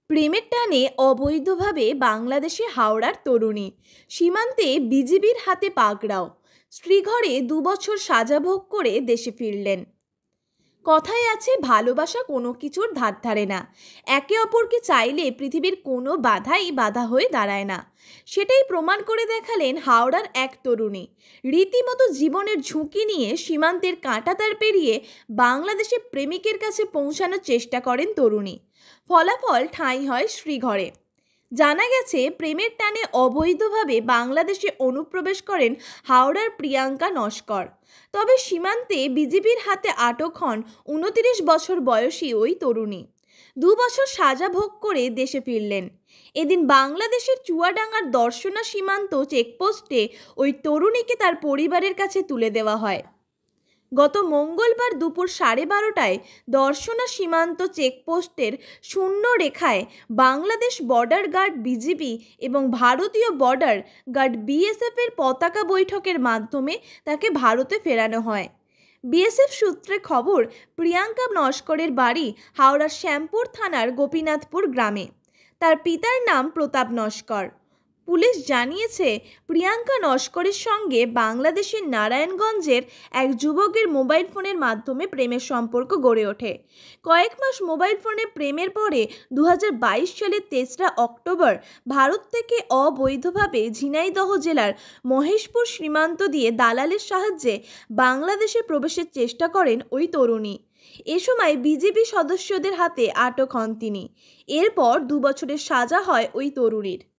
প্রেমের টানে অবৈধভাবে বাংলাদেশে হাওড়ার তরুণী, সীমান্তে বিজিবির হাতে পাকড়াও, স্ত্রীঘরে ২ বছর সাজা ভোগ করে দেশে ফিরলেন। কথায় আছে, ভালোবাসা কোনো কিছুর ধার ধারে না। একে অপরকে চাইলে পৃথিবীর কোনো বাধাই বাধা হয়ে দাঁড়ায় না। সেটাই প্রমাণ করে দেখালেন হাওড়ার এক তরুণী। রীতিমতো জীবনের ঝুঁকি নিয়ে সীমান্তের কাঁটাতার পেরিয়ে বাংলাদেশে প্রেমিকের কাছে পৌঁছানোর চেষ্টা করেন তরুণী। ফলাফল ঠাঁই হয় শ্রীঘরে। জানা গেছে, প্রেমের টানে অবৈধভাবে বাংলাদেশে অনুপ্রবেশ করেন হাওড়ার প্রিয়াঙ্কা নস্কর। তবে সীমান্তে বিজিবির হাতে আটক হন ২৯ বছর বয়সী ওই তরুণী। ২ বছর সাজা ভোগ করে দেশে ফিরলেন। এদিন বাংলাদেশের চুয়াডাঙ্গার দর্শনা সীমান্ত চেকপোস্টে ওই তরুণীকে তার পরিবারের কাছে তুলে দেওয়া হয়। গত মঙ্গলবার দুপুর 12:30টায় দর্শনা সীমান্ত চেকপোস্টের শূন্য রেখায় বাংলাদেশ বর্ডার গার্ড বিজিবি এবং ভারতীয় বর্ডার গার্ড বিএসএফ এর পতাকা বৈঠকের মাধ্যমে তাকে ভারতে ফেরানো হয়। বিএসএফ সূত্রে খবর, প্রিয়াঙ্কা নস্করের বাড়ি হাওড়ার শ্যামপুর থানার গোপীনাথপুর গ্রামে। তার পিতার নাম প্রতাপ নস্কর। পুলিশ জানিয়েছে, প্রিয়াঙ্কা নস্করের সঙ্গে বাংলাদেশের নারায়ণগঞ্জের এক যুবকের মোবাইল ফোনের মাধ্যমে প্রেমের সম্পর্ক গড়ে ওঠে। কয়েক মাস মোবাইল ফোনে প্রেমের পরে ২০২২ সালের ৩রা অক্টোবর ভারত থেকে অবৈধভাবে ঝিনাইদহ জেলার মহেশপুর সীমান্ত দিয়ে দালালের সাহায্যে বাংলাদেশে প্রবেশের চেষ্টা করেন ওই তরুণী। এ সময় বিজিবি সদস্যদের হাতে আটক হন তিনি। এরপর ২ বছরের সাজা হয় ওই তরুণীর।